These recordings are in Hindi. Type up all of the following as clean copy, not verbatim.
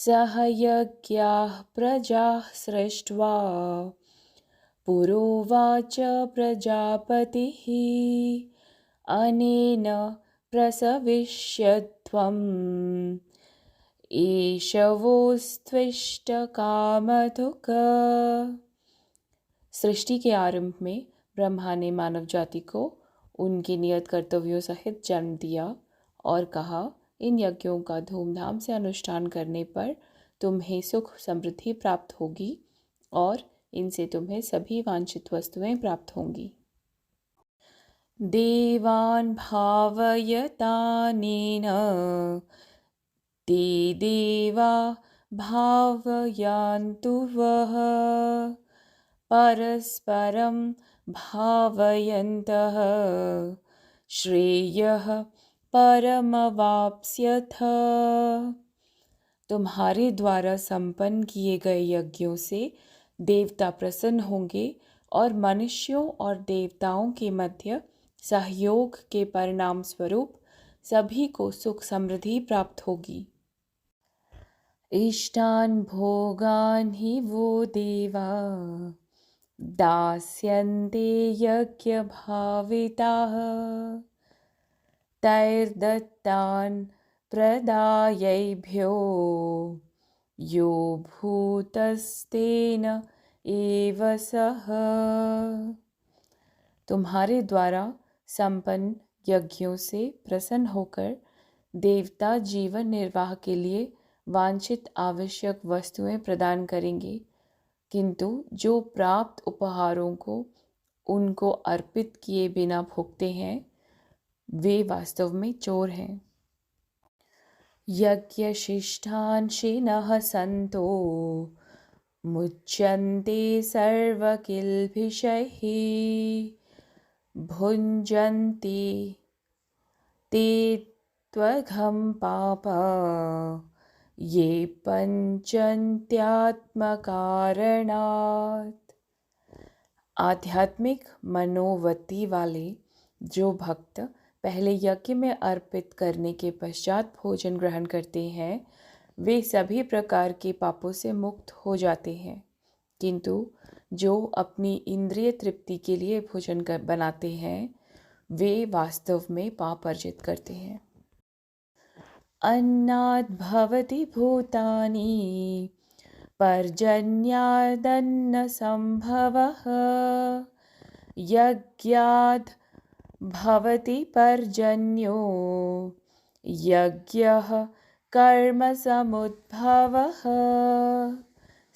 सह यज्ञाः प्रजाः सृष्ट्वा पुरोवाच प्रजापतिः अनेन प्रसविष्यत्वम् एषवोस्त्विष्टकामधुक्। सृष्टि के आरंभ में ब्रह्मा ने मानव जाति को उनके नियत कर्तव्यों सहित जन्म दिया और कहा, इन यज्ञों का धूमधाम से अनुष्ठान करने पर तुम्हें सुख समृद्धि प्राप्त होगी और इनसे तुम्हें सभी वांछित वस्तुएं प्राप्त होंगी। देवान् भावयतानेन ते देवा भावयन्तु वः परस्परं भावयन्तः श्रेयः परमवाप्स्यथ। तुम्हारे द्वारा संपन्न किए गए यज्ञों से देवता प्रसन्न होंगे और मनुष्यों और देवताओं के मध्य सहयोग के परिणाम स्वरूप सभी को सुख समृद्धि प्राप्त होगी। इष्टान् भोगान् हि वो देवा दास्यन्ते यज्ञभाविताः तैर्दत्तान् प्रदायैभ्यो यो भूतस्तेन एव सः। तुम्हारे द्वारा संपन्न यज्ञों से प्रसन्न होकर देवता जीवन निर्वाह के लिए वांछित आवश्यक वस्तुएं प्रदान करेंगे, किंतु जो प्राप्त उपहारों को उनको अर्पित किए बिना भोगते हैं वे वास्तव में चोर हैं। यज्ञशिष्टांशिनः सन्तो मुच्यन्ते सर्वकिल्बिषैः भुञ्जन्ति ते त्वघं पापा ये पञ्चन्त्यात्मकारणात्। आध्यात्मिक मनोवृत्ति वाले जो भक्त पहले यज्ञ में अर्पित करने के पश्चात भोजन ग्रहण करते हैं वे सभी प्रकार के पापों से मुक्त हो जाते हैं, किंतु जो अपनी इंद्रिय तृप्ति के लिए भोजन बनाते हैं वे वास्तव में पाप अर्जित करते हैं। अन्नाद् भवति भूतानि पर्जन्यादन्न संभवः यज्ञाद् भवति पर्जन्यो यज्ञः कर्म समुद्भवः।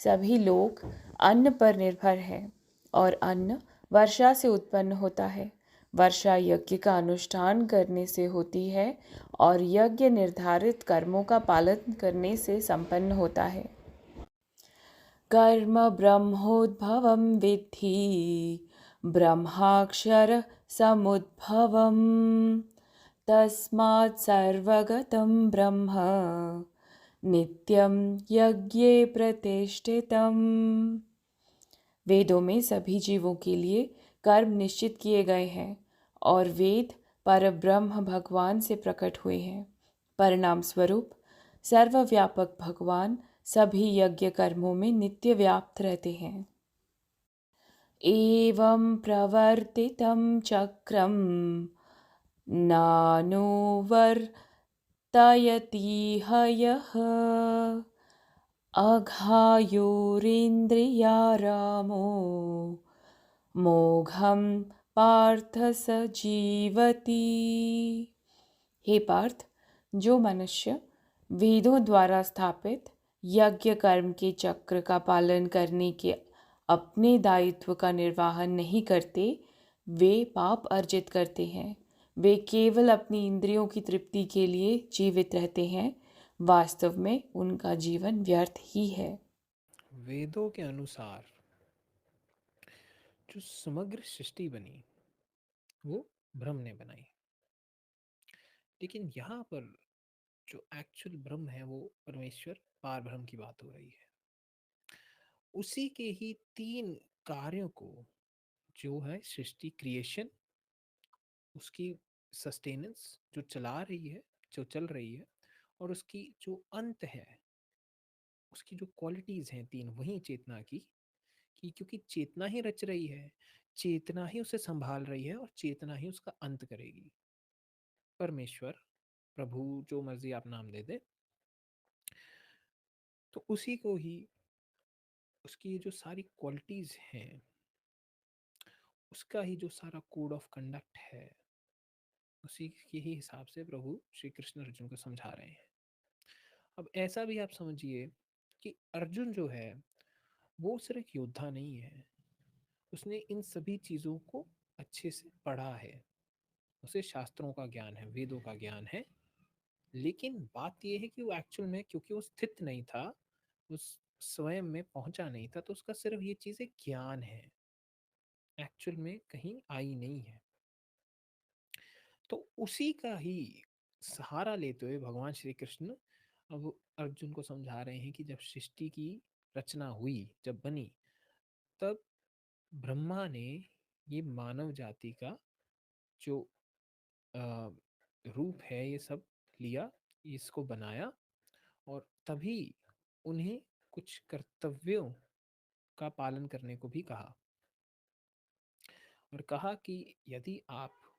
सभी लोग अन्न पर निर्भर हैं और अन्न वर्षा से उत्पन्न होता है। वर्षा यज्ञ का अनुष्ठान करने से होती है और यज्ञ निर्धारित कर्मों का पालन करने से संपन्न होता है। कर्म ब्रह्मोद्भवं विद्धि ब्रह्माक्षर समुद्भवम् तस्मात् सर्वगतं ब्रह्म नित्यं यज्ञे प्रतिष्ठितम्। वेदों में सभी जीवों के लिए कर्म निश्चित किए गए हैं और वेद परब्रह्म भगवान से प्रकट हुए हैं। परिणाम स्वरूप सर्वव्यापक भगवान सभी यज्ञ कर्मों में नित्य व्याप्त रहते हैं। एवं प्रवर्तितं चक्रं नानुवर्तयतीह यः अघायुरिन्द्रियारामो मोघं पार्थ स जीवति। हे पार्थ, जो मनुष्य वेदों द्वारा स्थापित यज्ञ कर्म के चक्र का पालन करने के अपने दायित्व का निर्वाहन नहीं करते वे पाप अर्जित करते हैं। वे केवल अपनी इंद्रियों की तृप्ति के लिए जीवित रहते हैं, वास्तव में उनका जीवन व्यर्थ ही है। वेदों के अनुसार जो समग्र सृष्टि बनी वो ब्रह्म ने बनाई, लेकिन यहाँ पर जो एक्चुअल ब्रह्म है वो परमेश्वर पार ब्रह्म की बात हो रही है। उसी के ही तीन कार्यों को, जो है सृष्टि क्रिएशन, उसकी सस्टेनेंस जो चला रही है, जो चल रही है, और उसकी जो अंत है उसकी जो क्वालिटीज़ हैं 3 वही चेतना की, कि क्योंकि चेतना ही रच रही है, चेतना ही उसे सँभाल रही है और चेतना ही उसका अंत करेगी। परमेश्वर, प्रभु, जो मर्ज़ी आप नाम दे दें, तो उसी को ही उसकी ये जो सारी क्वालिटीज़ हैं, उसका ही जो सारा कोड ऑफ कंडक्ट है, उसी के ही हिसाब से प्रभु श्री कृष्ण अर्जुन को समझा रहे हैं। अब ऐसा भी आप समझिए कि अर्जुन जो है, वो सिर्फ एक योद्धा नहीं है, उसने इन सभी चीज़ों को अच्छे से पढ़ा है, उसे शास्त्रों का ज्ञान है, वेदों का ज्ञान है। लेकिन बात ये है कि वो एक्चुअल में क्योंकि वो स्थित नहीं था, उस स्वयं में पहुंचा नहीं था, तो उसका सिर्फ ये चीज़ें ज्ञान है, एक्चुअल में कहीं आई नहीं है। तो उसी का ही सहारा लेते हुए भगवान श्री कृष्ण अब अर्जुन को समझा रहे हैं कि जब सृष्टि की रचना हुई, जब बनी, तब ब्रह्मा ने ये मानव जाति का जो अ, रूप है ये सब लिया, इसको बनाया, और तभी उन्हें कुछ कर्तव्यों का पालन करने को भी कहा, और कहा कि यदि आप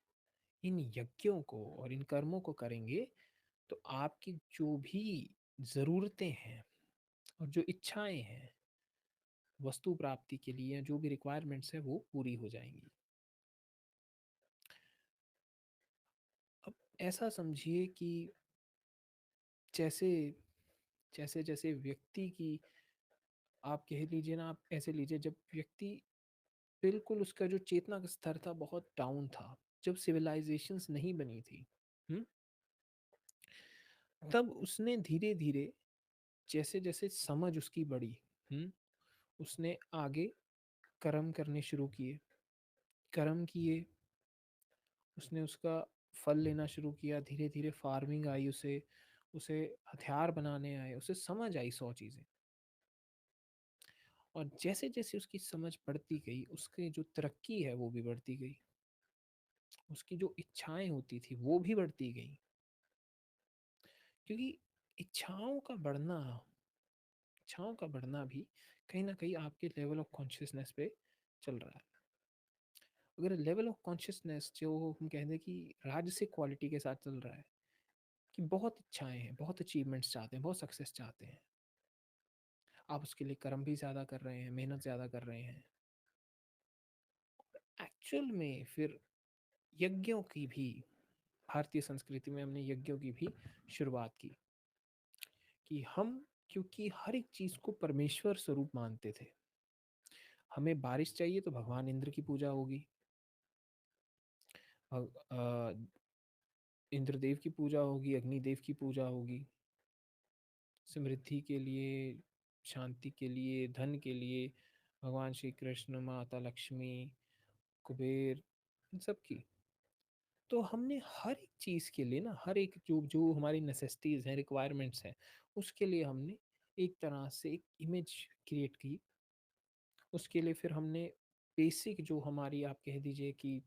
इन यज्ञों को और इन कर्मों को करेंगे, तो आपकी जो भी ज़रूरतें हैं और जो इच्छाएं हैं वस्तु प्राप्ति के लिए, जो भी रिक्वायरमेंट्स है, वो पूरी हो जाएंगी। अब ऐसा समझिए कि जैसे जैसे जैसे व्यक्ति की, आप कह लीजिए ना, आप ऐसे लीजिए, जब व्यक्ति बिल्कुल उसका जो चेतना का स्तर था बहुत डाउन था, जब सिविलाइजेशंस नहीं बनी थी, हम्म, तब उसने धीरे धीरे, जैसे जैसे समझ उसकी बढ़ी, हम्म, उसने आगे कर्म करने शुरू किए, कर्म किए, उसने उसका फल लेना शुरू किया, धीरे धीरे फार्मिंग आई, उसे उसे हथियार बनाने आए, उसे समझ आई 100 चीज़ें। और जैसे जैसे उसकी समझ बढ़ती गई, उसकी जो तरक्की है वो भी बढ़ती गई, उसकी जो इच्छाएं होती थी वो भी बढ़ती गई, क्योंकि इच्छाओं का बढ़ना इच्छाओं का बढ़ना भी कहीं ना कहीं आपके लेवल ऑफ कॉन्शियसनेस पे चल रहा है। अगर लेवल ऑफ कॉन्शियसनेस जो हम कहते हैं कि राजसिक क्वालिटी के साथ चल रहा है, कि बहुत इच्छाएं हैं, बहुत अचीवमेंट्स चाहते हैं, बहुत सक्सेस चाहते हैं, आप उसके लिए कर्म भी ज़्यादा कर रहे हैं, मेहनत ज़्यादा कर रहे हैं, एक्चुअल में फिर यज्ञों की भी, भारतीय संस्कृति में हमने यज्ञों की भी शुरुआत की, कि हम, क्योंकि हर एक चीज़ को परमेश्वर स्वरूप मानते थे, हमें बारिश चाहिए तो भगवान इंद्र की पूजा होगी, इंद्रदेव की पूजा होगी, अग्निदेव की पूजा होगी, समृद्धि के लिए, शांति के लिए, धन के लिए भगवान श्री कृष्ण, माता लक्ष्मी, कुबेर, इन सब की। तो हमने हर एक चीज़ के लिए ना, हर एक जो जो हमारी नेसेसिटीज़ हैं, रिक्वायरमेंट्स हैं, उसके लिए हमने एक तरह से एक इमेज क्रिएट की। उसके लिए फिर हमने बेसिक जो हमारी, आप कह दीजिए कि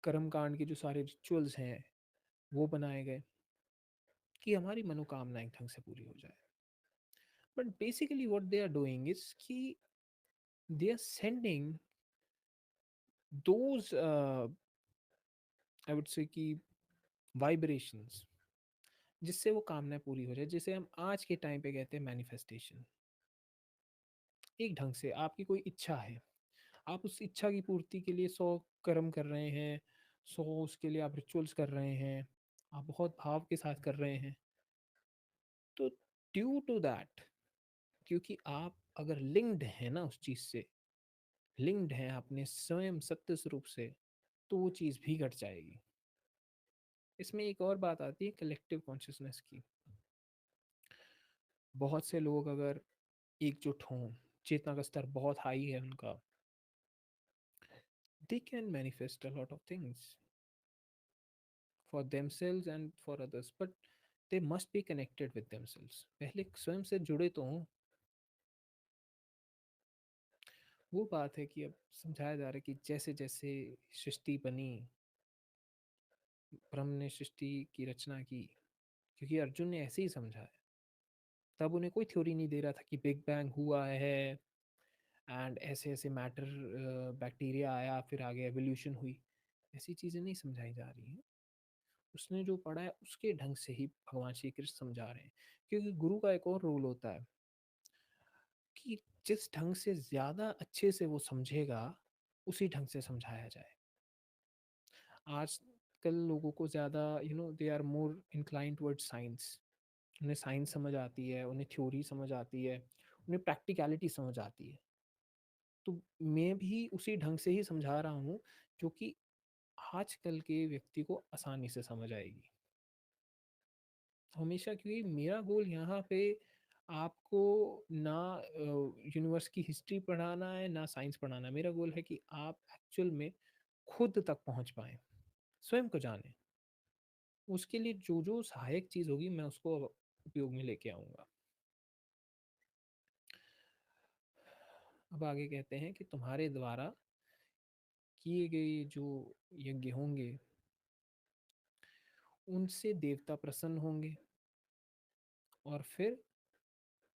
कर्म कांड के जो सारे रिचुअल्स हैं वो बनाए गए, कि हमारी मनोकामना एक ढंग से पूरी हो जाए। But basically what they are doing is कि they are sending those I would say कि वाइब्रेशंस, जिससे वो कामना पूरी हो जाए, जिसे हम आज के टाइम पे कहते हैं मैनिफेस्टेशन। एक ढंग से आपकी कोई इच्छा है, आप उस इच्छा की पूर्ति के लिए 100 कर्म कर रहे हैं, 100 उसके लिए आप रिचुअल्स कर रहे हैं, आप बहुत भाव के साथ कर रहे हैं। तो ड्यू टू दैट, क्योंकि आप अगर लिंक्ड हैं ना उस चीज़ से, लिंक्ड हैं अपने स्वयं सत्य स्वरूप से, तो वो चीज़ भी घट जाएगी। इसमें एक और बात आती है कलेक्टिव कॉन्शियसनेस की। बहुत से लोग अगर एकजुट हों, चेतना का स्तर बहुत हाई है उनका, they can manifest a lot of things for themselves and for others, but they must be connected with themselves। पहले स्वयं से जुड़े तो हों। वो बात है कि अब समझाया जा रहा है कि जैसे जैसे सृष्टि बनी, ब्रह्म ने सृष्टि की रचना की, क्योंकि अर्जुन ने ऐसे ही समझा है, तब उन्हें कोई थ्योरी नहीं दे रहा था कि बिग बैंग हुआ है एंड ऐसे ऐसे मैटर, बैक्टीरिया आया फिर आगे एवोल्यूशन हुई। ऐसी चीज़ें नहीं समझाई जा रही हैं। उसने जो पढ़ा है उसके ढंग से ही भगवान श्री कृष्ण समझा रहे हैं। क्योंकि गुरु का एक और रोल होता है कि जिस ढंग से ज़्यादा अच्छे से वो समझेगा उसी ढंग से समझाया जाए। आजकल लोगों को ज़्यादा they are more incline towards science. उन्हें साइंस समझ आती है, उन्हें थ्योरी समझ आती है, उन्हें प्रैक्टिकलिटी समझ आती है। तो मैं भी उसी ढंग से ही समझा रहा हूँ जो कि आजकल के व्यक्ति को आसानी से समझ आएगी। हमेशा, क्योंकि मेरा गोल यहाँ पे आपको ना यूनिवर्स की हिस्ट्री पढ़ाना है ना साइंस पढ़ाना है। मेरा गोल है कि आप एक्चुअल में खुद तक पहुँच पाएँ, स्वयं को जानें। उसके लिए जो जो सहायक चीज़ होगी मैं उसको उपयोग में लेके आऊँगा। अब आगे कहते हैं कि तुम्हारे द्वारा किए गए जो यज्ञ होंगे उनसे देवता प्रसन्न होंगे, और फिर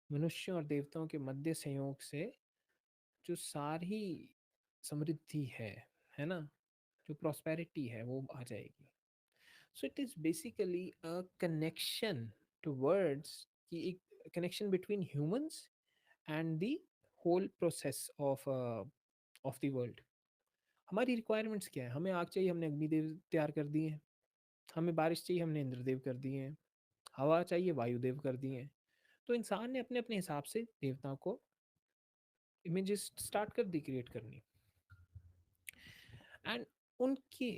मनुष्यों और देवताओं के मध्य संयोग से जो सारी समृद्धि है ना, जो प्रॉस्पेरिटी है वो आ जाएगी। So it is basically a connection towards, कि एक connection between humans and the whole process of the world. हमारी रिक्वायरमेंट्स क्या है? हमें आग चाहिए, हमने अग्निदेव तैयार कर दिए हैं। हमें बारिश चाहिए, हमने इंद्रदेव कर दिए हैं। हवा चाहिए, वायुदेव कर दिए हैं। तो इंसान ने अपने अपने हिसाब से देवताओं को इमेजेस स्टार्ट कर दी क्रिएट करनी, एंड उनके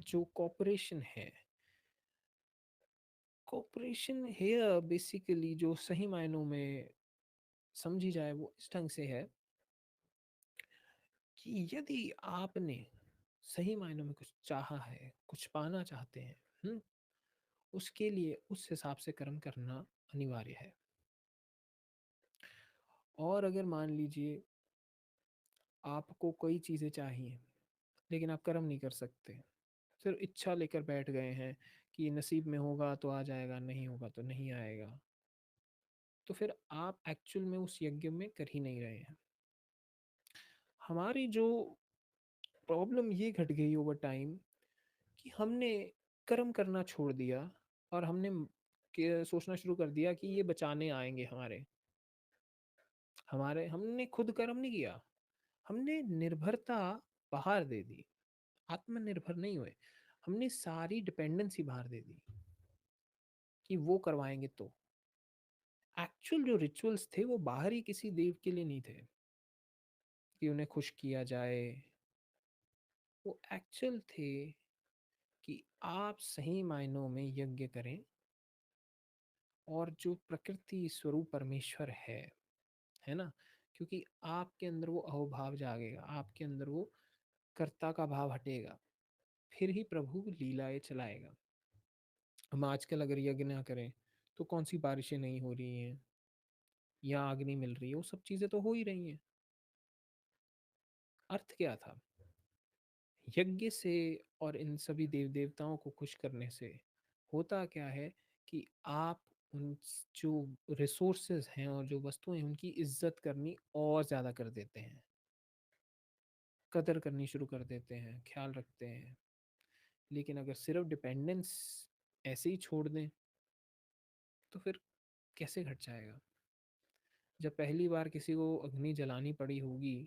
जो कॉपरेशन है, कॉपरेशन है बेसिकली जो सही मायनों में समझी जाए वो इस ढंग से है कि यदि आपने सही मायनों में कुछ चाहा है, कुछ पाना चाहते हैं, उसके लिए उस हिसाब से कर्म करना अनिवार्य है। और अगर मान लीजिए आपको कई चीज़ें चाहिए लेकिन आप कर्म नहीं कर सकते, सिर्फ इच्छा लेकर बैठ गए हैं कि नसीब में होगा तो आ जाएगा, नहीं होगा तो नहीं आएगा, तो फिर आप एक्चुअल में उस यज्ञ में कर ही नहीं रहे हैं। हमारी जो प्रॉब्लम ये घट गई ओवर टाइम कि हमने कर्म करना छोड़ दिया, और हमने सोचना शुरू कर दिया कि ये बचाने आएंगे हमारे हमारे हमने खुद कर्म नहीं किया। हमने निर्भरता बाहर दे दी, आत्मनिर्भर नहीं हुए। हमने सारी डिपेंडेंसी बाहर दे दी कि वो करवाएंगे। तो एक्चुअल जो रिचुअल्स थे वो बाहर ही किसी देव के लिए नहीं थे कि उन्हें खुश किया जाए। वो एक्चुअल थे कि आप सही मायनों में यज्ञ करें, और जो प्रकृति स्वरूप परमेश्वर है ना, क्योंकि आपके अंदर वो अहोभाव जागेगा, आपके अंदर वो कर्ता का भाव हटेगा, फिर ही प्रभु लीलाएं चलाएगा। हम आजकल अगर यज्ञ ना करें तो कौन सी बारिशें नहीं हो रही हैं, या आग नहीं मिल रही है, वो सब चीज़ें तो हो ही रही हैं। अर्थ क्या था यज्ञ से? और इन सभी देव देवताओं को खुश करने से होता क्या है कि आप उन जो रिसोर्सेज हैं और जो वस्तुएं हैं उनकी इज्जत करनी और ज़्यादा कर देते हैं, कदर करनी शुरू कर देते हैं, ख्याल रखते हैं। लेकिन अगर सिर्फ डिपेंडेंस ऐसे ही छोड़ दें तो फिर कैसे घट जाएगा? जब पहली बार किसी को अग्नि जलानी पड़ी होगी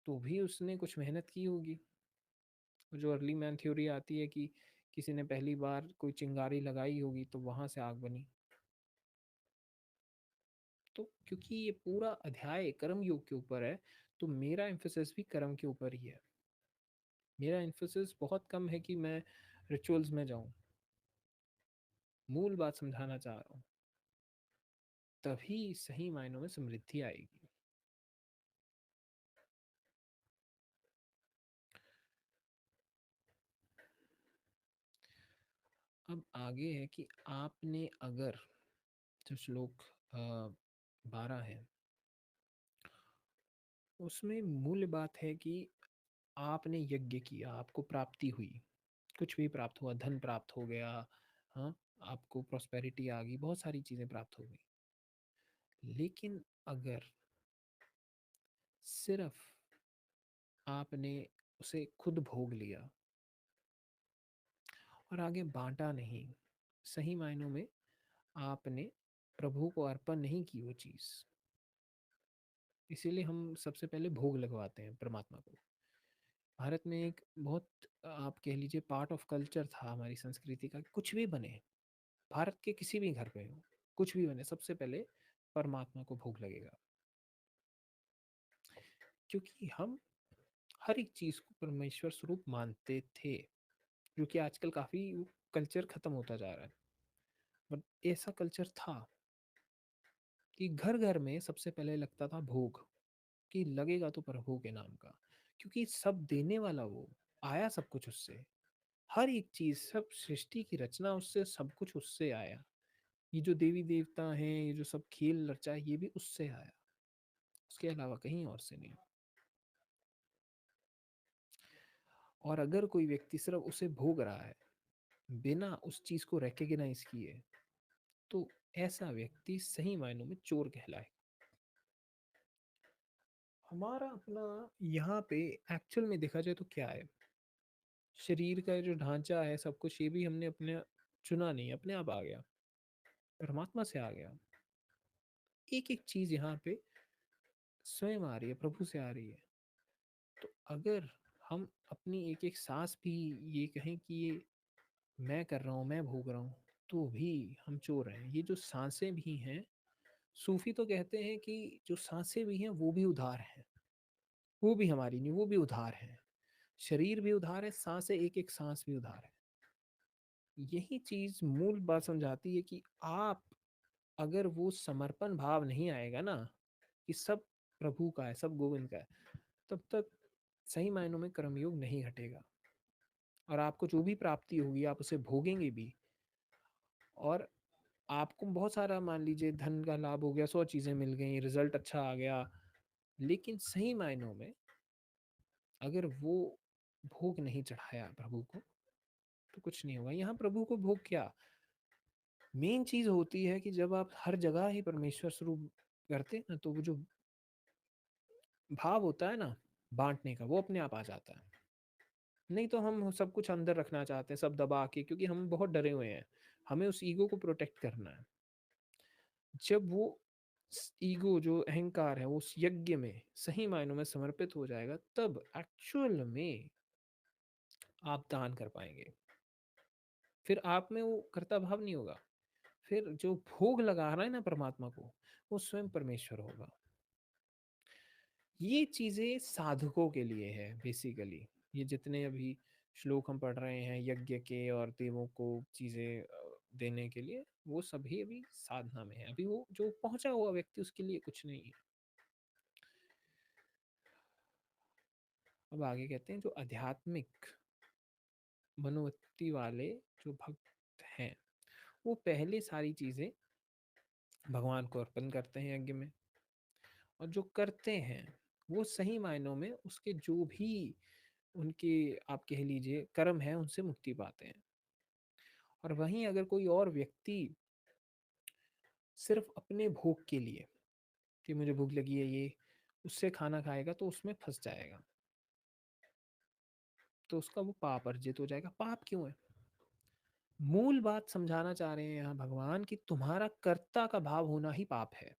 तो भी उसने कुछ मेहनत की होगी। जो अर्ली मैन थ्योरी आती है कि किसी ने पहली बार कोई चिंगारी लगाई होगी तो वहां से आग बनी। तो क्योंकि ये पूरा अध्याय कर्म योग के ऊपर है, तो मेरा एम्फोसिस भी कर्म के ऊपर ही है। मेरा एम्फोसिस बहुत कम है कि मैं रिचुअल्स में जाऊं। मूल बात समझाना चाह रहा हूँ, तभी सही मायनों में समृद्धि आएगी। अब आगे है कि आपने अगर, जो श्लोक 12 है उसमें मूल बात है कि आपने यज्ञ किया, आपको प्राप्ति हुई, कुछ भी प्राप्त हुआ, धन प्राप्त हो गया, हाँ, आपको प्रॉस्पेरिटी आ गई, बहुत सारी चीज़ें प्राप्त हो गई। लेकिन अगर सिर्फ आपने उसे खुद भोग लिया और आगे बांटा नहीं, सही मायनों में आपने प्रभु को अर्पण नहीं की वो चीज़, इसीलिए हम सबसे पहले भोग लगवाते हैं परमात्मा को। भारत में एक बहुत, आप कह लीजिए, पार्ट ऑफ कल्चर था हमारी संस्कृति का, कुछ भी बने, भारत के किसी भी घर पे हो, कुछ भी बने, सबसे पहले परमात्मा को भोग लगेगा। क्योंकि हम हर एक चीज़ को परमेश्वर स्वरूप मानते थे, जो कि आजकल काफ़ी कल्चर खत्म होता जा रहा है। बट ऐसा कल्चर था कि घर घर में सबसे पहले लगता था भोग, कि लगेगा तो प्रभु के नाम का, क्योंकि सब देने वाला वो, आया सब कुछ उससे, हर एक चीज, सब सृष्टि की रचना उससे, सब कुछ उससे आया। ये जो देवी देवता हैं, ये जो सब खेल रचा है, ये भी उससे आया, उसके अलावा कहीं और से नहीं। और अगर कोई व्यक्ति सिर्फ उसे भोग रहा है बिना उस चीज को रिकग्नाइज किए, तो ऐसा व्यक्ति सही मायनों में चोर कहलाए। हमारा अपना यहाँ पे एक्चुअल में देखा जाए तो क्या है, शरीर का जो ढांचा है, सब कुछ, ये भी हमने अपने चुना नहीं, अपने आप आ गया, परमात्मा से आ गया। एक एक चीज यहाँ पे स्वयं आ रही है, प्रभु से आ रही है। तो अगर हम अपनी एक एक सांस भी ये कहें कि ये मैं कर रहा हूँ, मैं भोग रहा हूँ, तो भी हम चोर हैं। ये जो सांसें भी हैं, सूफी तो कहते हैं कि जो सांसें भी हैं वो भी उधार हैं, वो भी हमारी नहीं, वो भी उधार हैं। शरीर भी उधार है, सांसें, एक एक सांस भी उधार है। यही चीज मूल बात समझाती है कि आप, अगर वो समर्पण भाव नहीं आएगा ना, कि सब प्रभु का है, सब गोविंद का है, तब तक सही मायनों में कर्मयोग नहीं घटेगा। और आपको जो भी प्राप्ति होगी आप उसे भोगेंगे भी। और आपको बहुत सारा, मान लीजिए, धन का लाभ हो गया, 100 चीज़ें मिल गई, रिजल्ट अच्छा आ गया, लेकिन सही मायनों में अगर वो भोग नहीं चढ़ाया प्रभु को, तो कुछ नहीं होगा। यहाँ प्रभु को भोग क्या, मेन चीज होती है कि जब आप हर जगह ही परमेश्वर स्वरूप करते हैं ना, तो वो जो भाव होता है ना बांटने का, वो अपने आप आ जाता है। नहीं तो हम सब कुछ अंदर रखना चाहते हैं, सब दबा के, क्योंकि हम बहुत डरे हुए हैं, हमें उस ईगो को प्रोटेक्ट करना है। जब वो ईगो, जो अहंकार है, वो उस यज्ञ में सही मायनों में समर्पित हो जाएगा, तब एक्चुअल में आप दान कर पाएंगे। फिर आप में वो कर्ता भाव नहीं होगा, फिर जो भोग लगा रहा है ना परमात्मा को, वो स्वयं परमेश्वर होगा। ये चीजें साधकों के लिए है बेसिकली। ये जितने अभी श्लोक हम पढ़ रहे हैं यज्ञ के और देवों को चीजें देने के लिए, वो सभी अभी साधना में है। अभी वो जो पहुंचा हुआ व्यक्ति, उसके लिए कुछ नहीं है। अब आगे कहते हैं, जो आध्यात्मिक मनोवृत्ति वाले जो भक्त हैं, वो पहले सारी चीजें भगवान को अर्पण करते हैं यज्ञ में। और जो करते हैं वो सही मायनों में उसके जो भी उनके, आप कह लीजिए, कर्म है, उनसे मुक्ति पाते हैं। और वहीं अगर कोई और व्यक्ति सिर्फ अपने भोग के लिए, कि मुझे भूख लगी है, ये उससे खाना खाएगा, तो उसमें फंस जाएगा, तो उसका वो पाप अर्जित हो जाएगा। पाप क्यों है, मूल बात समझाना चाह रहे हैं यहाँ भगवान, कि तुम्हारा कर्ता का भाव होना ही पाप है।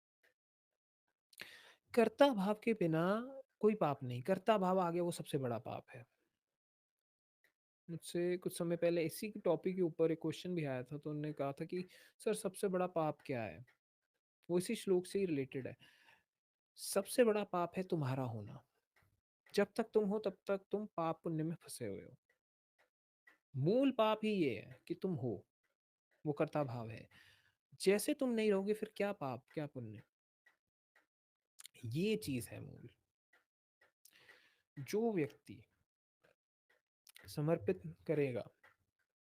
कर्ता भाव के बिना कोई पाप नहीं, कर्ता भाव आ गया वो सबसे बड़ा पाप है। मुझसे कुछ समय पहले इसी के टॉपिक के ऊपर एक क्वेश्चन भी आया था, तो उन्होंने कहा था कि सर सबसे बड़ा पाप क्या है, वो इसी श्लोक से ही रिलेटेड है। सबसे बड़ा पाप है तुम्हारा होना। जब तक तुम हो तब तक तुम पाप पुण्य में फंसे हुए हो। मूल पाप ही ये है कि तुम हो, वो कर्ता भाव है। जैसे तुम नहीं रहोगे, फिर क्या पाप क्या पुण्य, ये चीज है मूल। जो व्यक्ति समर्पित करेगा,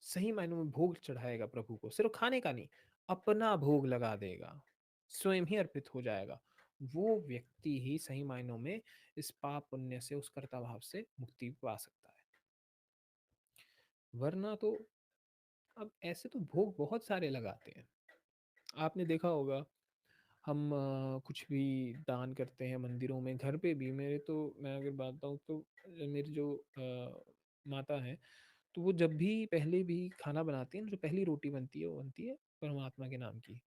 सही मायनों में भोग चढ़ाएगा प्रभु को, सिर्फ खाने का नहीं, अपना भोग लगा देगा, स्वयं ही अर्पित हो जाएगा, वो व्यक्ति ही सही मायनों में इस पाप पुण्य से, उस कर्ता भाव से मुक्ति पा सकता है। वरना तो अब ऐसे तो भोग बहुत सारे लगाते हैं। आपने देखा होगा, हम कुछ भी दान करते हैं मंदिरों में, घर पे भी। मेरे तो, मैं अगर बात बताऊँ तो मेरी जो माता है, तो वो जब भी पहले भी खाना बनाती है ना, जो पहली रोटी बनती है वो बनती है परमात्मा के नाम की।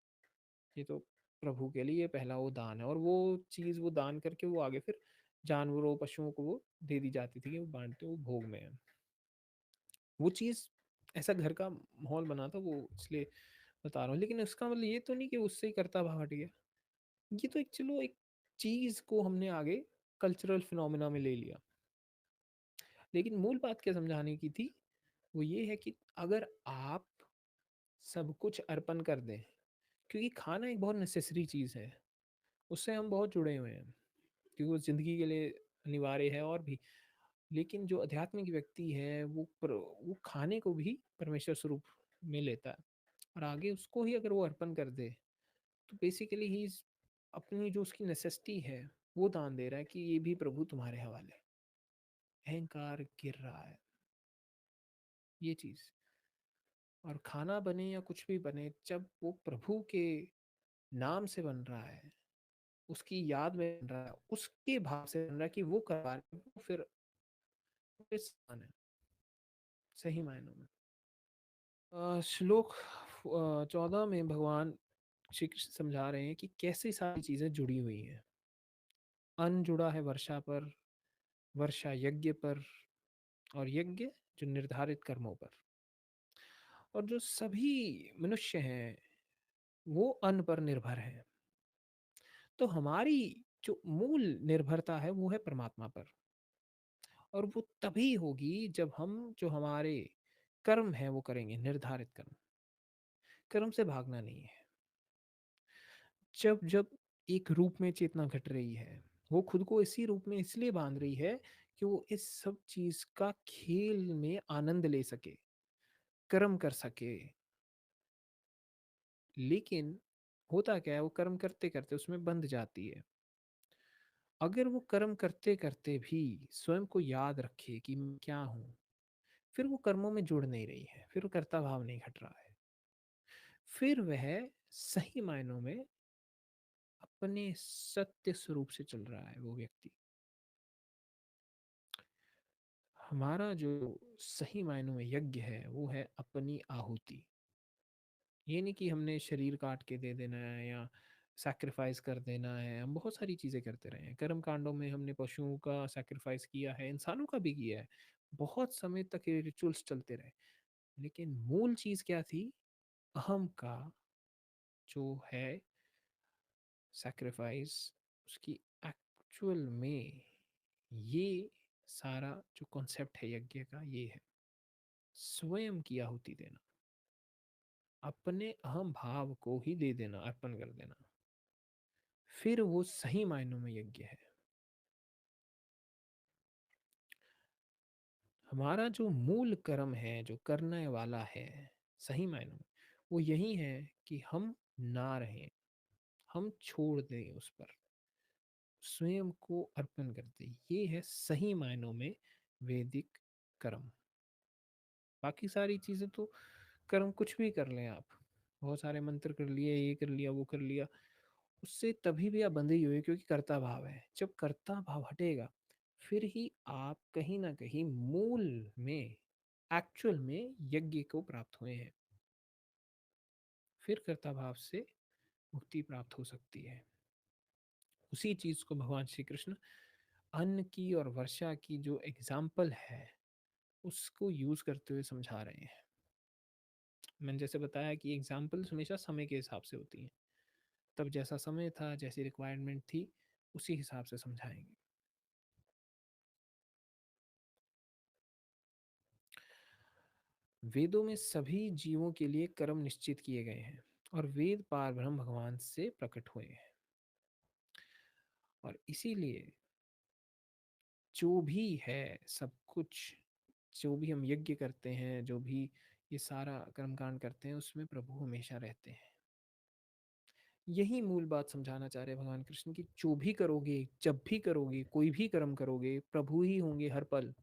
ये तो प्रभु के लिए पहला वो दान है, और वो चीज़ वो दान करके वो आगे फिर जानवरों पशुओं को वो दे दी जाती थी कि वो बांटते, वो भोग में है। वो चीज़, ऐसा घर का माहौल बना था वो, इसलिए बता रहा हूँ। लेकिन उसका मतलब ये तो नहीं कि उससे ही कर्ता भाव हट गया। ये तो एक, चलो एक चीज़ को हमने आगे कल्चरल फिनोमिना में ले लिया। लेकिन मूल बात क्या समझाने की थी, वो ये है कि अगर आप सब कुछ अर्पण कर दें, क्योंकि खाना एक बहुत नेसेसरी चीज़ है, उससे हम बहुत जुड़े हुए हैं, क्योंकि वो ज़िंदगी के लिए अनिवार्य है और भी। लेकिन जो आध्यात्मिक व्यक्ति है वो खाने को भी परमेश्वर स्वरूप में लेता है, और आगे उसको ही अगर वो अर्पण कर दे, तो बेसिकली ही अपनी जो उसकी नेसेसिटी है वो दान दे रहा है कि ये भी प्रभु तुम्हारे हवाले। अहंकार गिर रहा है, ये चीज़। और खाना बने या कुछ भी बने, जब वो प्रभु के नाम से बन रहा है, उसकी याद में बन रहा है, उसके भाव से बन रहा है कि वो करवा रहे हैं, वो फिर समान है, सही मायनों में। श्लोक 14 में भगवान श्री कृष्ण समझा रहे हैं कि कैसे सारी चीजें जुड़ी हुई हैं। अन्न जुड़ा है वर्षा पर, वर्षा यज्ञ पर, और यज्ञ जो निर्धारित कर्मों पर। और जो सभी मनुष्य हैं वो अन्न पर निर्भर हैं। तो हमारी जो मूल निर्भरता है वो है परमात्मा पर। और वो तभी होगी जब हम जो हमारे कर्म है वो करेंगे, निर्धारित कर्म। कर्म से भागना नहीं है। जब जब एक रूप में चेतना घट रही है, वो खुद को इसी रूप में इसलिए बांध रही है कि वो इस सब चीज का खेल में आनंद ले सके, कर्म कर सके। लेकिन होता क्या है, वो कर्म करते करते उसमें बंध जाती है। अगर वो कर्म करते करते भी स्वयं को याद रखे कि मैं क्या हूँ, फिर वो कर्मों में जुड़ नहीं रही है, फिर वो कर्ता भाव नहीं घट रहा है। फिर वह सही मायनों में अपने सत्य स्वरूप से चल रहा है वो व्यक्ति। हमारा जो सही मायनों में यज्ञ है वो है अपनी आहुति। ये नहीं कि हमने शरीर काट के दे देना है या सैक्रिफाइस कर देना है। हम बहुत सारी चीज़ें करते रहे हैं कर्म कांडों में, हमने पशुओं का सैक्रिफाइस किया है, इंसानों का भी किया है। बहुत समय तक ये रिचुअल्स चलते रहे। लेकिन मूल चीज़ क्या थी, अहम का जो है सैक्रिफाइस, उसकी एक्चुअल में ये सारा जो कॉन्सेप्ट है यज्ञ का, ये है स्वयं की आहुति देना, अपने अहम भाव को ही दे देना, अर्पण कर देना। फिर वो सही मायनों में यज्ञ है। हमारा जो मूल कर्म है, जो करने वाला है सही मायनों में, वो यही है कि हम ना रहें, हम छोड़ दें उस पर, स्वयं को अर्पण कर दें। ये है सही मायनों में वैदिक कर्म। बाकी सारी चीज़ें तो कर्म कुछ भी कर लें आप, बहुत सारे मंत्र कर लिए, ये कर लिया, वो कर लिया, उससे तभी भी आप बंधे ही हुए, क्योंकि कर्ता भाव है। जब कर्ता भाव हटेगा, फिर ही आप कहीं ना कहीं मूल में, एक्चुअल में यज्ञ को प्राप्त हुए हैं। फिर कर्ता भाव से मुक्ति प्राप्त हो सकती है। उसी चीज को भगवान श्री कृष्ण अन्न की और वर्षा की जो एग्जाम्पल है उसको यूज करते हुए समझा रहे हैं। मैंने जैसे बताया कि एग्जाम्पल हमेशा समय के हिसाब से होती हैं। तब जैसा समय था, जैसी रिक्वायरमेंट थी, उसी हिसाब से समझाएंगे। वेदों में सभी जीवों के लिए कर्म निश्चित किए गए हैं, और वेद पार ब्रह्म भगवान से प्रकट हुए हैं। और इसीलिए जो भी है सब कुछ, जो भी हम यज्ञ करते हैं, जो भी ये सारा कर्मकांड करते हैं, उसमें प्रभु हमेशा रहते हैं। यही मूल बात समझाना चाह रहे हैं भगवान कृष्ण की, जो भी करोगे, जब भी करोगे, कोई भी कर्म करोगे, प्रभु ही होंगे हर पल।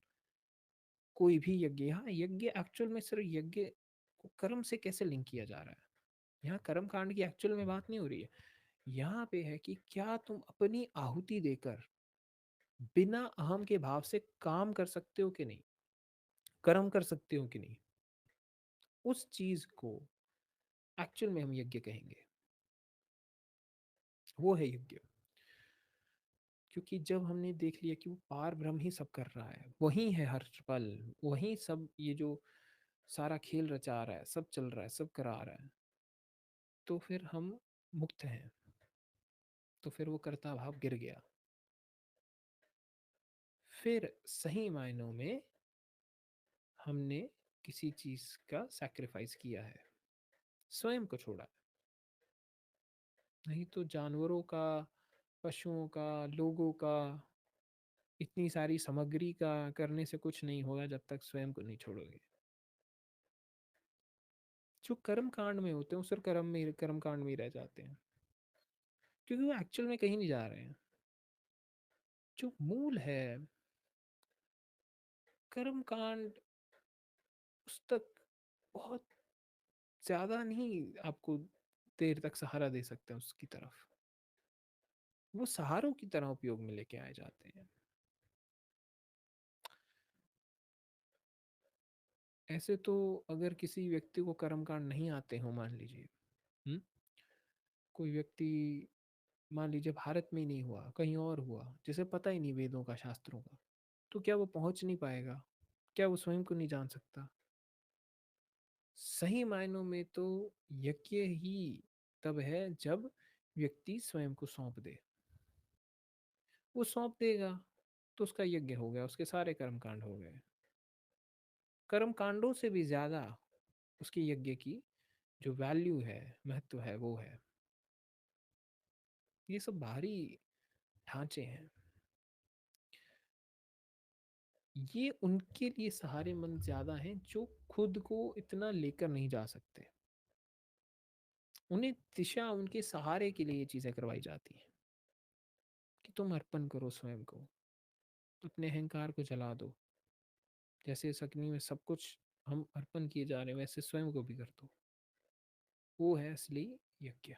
कोई भी यज्ञ, हाँ यज्ञ एक्चुअल में सिर्फ यज्ञ को कर्म से कैसे लिंक किया जा रहा है। यहाँ कर्म कांड की एक्चुअल में बात नहीं हो रही है। यहाँ पे है कि क्या तुम अपनी आहुति देकर बिना अहम के भाव से काम कर सकते हो कि नहीं, कर्म कर सकते हो कि नहीं। उस चीज को एक्चुअल में हम यज्ञ कहेंगे, वो है यज्ञ। क्योंकि जब हमने देख लिया कि वो पार ब्रह्म ही सब कर रहा है, वही है हर पल, वही सब, ये जो सारा खेल रचा रहा है, सब चल रहा है, सब करा रहा है, तो फिर हम मुक्त हैं। तो फिर वो कर्ता भाव गिर गया। फिर सही मायनों में हमने किसी चीज का सैक्रिफाइस किया है, स्वयं को छोड़ा है। नहीं तो जानवरों का, पशुओं का, लोगों का, इतनी सारी सामग्री का करने से कुछ नहीं होगा जब तक स्वयं को नहीं छोड़ोगे। जो कर्म कांड में होते हैं वो सिर्फ कर्म कांड में ही रह जाते हैं, क्योंकि वो एक्चुअल में कहीं नहीं जा रहे हैं। जो मूल है कर्म कांड, उस तक बहुत ज्यादा नहीं आपको देर तक सहारा दे सकते हैं उसकी तरफ। वो सहारों की तरह उपयोग में लेके आए जाते हैं। ऐसे तो अगर किसी व्यक्ति को कर्मकांड नहीं आते हो, मान लीजिए, हम्म, कोई व्यक्ति, मान लीजिए भारत में ही नहीं हुआ, कहीं और हुआ, जिसे पता ही नहीं वेदों का, शास्त्रों का, तो क्या वो पहुंच नहीं पाएगा? क्या वो स्वयं को नहीं जान सकता? सही मायनों में तो यज्ञ ही तब है जब व्यक्ति स्वयं को सौंप दे। वो सौंप देगा तो उसका यज्ञ हो गया, उसके सारे कर्म कांड हो गए। कर्म कांडों से भी ज्यादा उसके यज्ञ की जो वैल्यू है, महत्व है, वो है। ये सब बाहरी ढांचे हैं। ये उनके लिए सहारेमंद ज्यादा हैं जो खुद को इतना लेकर नहीं जा सकते। उन्हें दिशा, उनके सहारे के लिए ये चीजें करवाई जाती हैं कि तुम अर्पण करो स्वयं को, अपने अहंकार को जला दो। जैसे इस अग्नि में सब कुछ हम अर्पण किए जा रहे हैं, वैसे स्वयं को भी कर दो। वो है असली यज्ञ।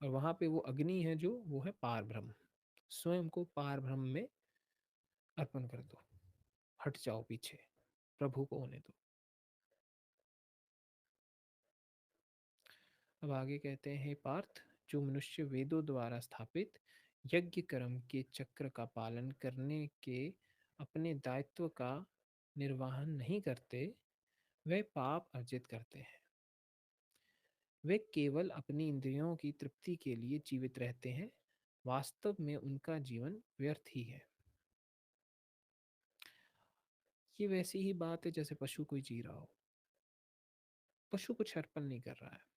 और वहां पे वो अग्नि है जो, वो है पार ब्रह्म। स्वयं को पार ब्रह्म में अर्पण कर दो, हट जाओ पीछे, प्रभु को होने दो। अब आगे कहते हैं, "हे पार्थ, जो मनुष्य वेदों द्वारा स्थापित यज्ञ कर्म के चक्र का पालन करने के अपने दायित्व का निर्वहन नहीं करते, वे पाप अर्जित करते हैं। वे केवल अपनी इंद्रियों की तृप्ति के लिए जीवित रहते हैं, वास्तव में उनका जीवन व्यर्थ ही है।" ये वैसी ही बात है जैसे पशु कोई जी रहा हो। पशु कुछ अर्पण नहीं कर रहा है,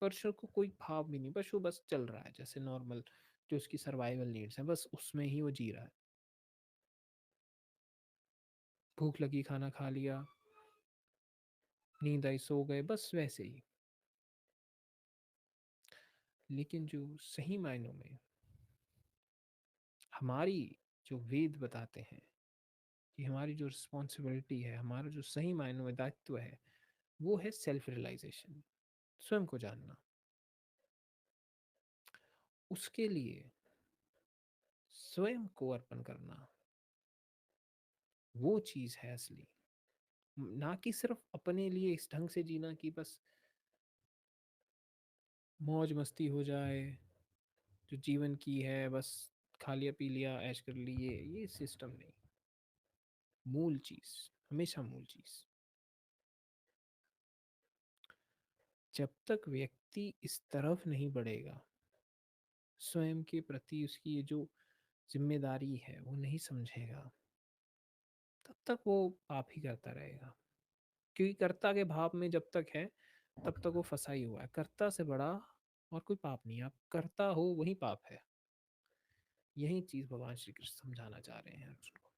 पशु को कोई भाव भी नहीं, पशु बस चल रहा है जैसे नॉर्मल, जो उसकी सर्वाइवल नीड्स है, बस उसमें ही वो जी रहा है। भूख लगी, खाना खा लिया, नींद आई, सो गए, बस वैसे ही। लेकिन जो सही मायनों में हमारी, जो वेद बताते हैं कि हमारी जो रिस्पॉन्सिबिलिटी है, हमारा जो सही मायनों में दायित्व है, वो है सेल्फ रियलाइजेशन, स्वयं को जानना। उसके लिए स्वयं को अर्पण करना, वो चीज है असली। ना कि सिर्फ अपने लिए इस ढंग से जीना कि बस मौज मस्ती हो जाए, जो जीवन की है, बस खा लिया पी लिया ऐश कर ली, ये सिस्टम नहीं। मूल चीज, हमेशा मूल चीज। जब तक व्यक्ति इस तरफ नहीं बढ़ेगा, स्वयं के प्रति उसकी ये जो जिम्मेदारी है वो नहीं समझेगा, तब तक वो पाप ही करता रहेगा। क्योंकि कर्ता के भाव में जब तक है, तब तक वो फंसा ही हुआ है। कर्ता से बड़ा और कोई पाप नहीं है, आप कर्ता हो वही पाप है। यही चीज भगवान श्री कृष्ण समझाना चाह रहे हैं अर्जुन को।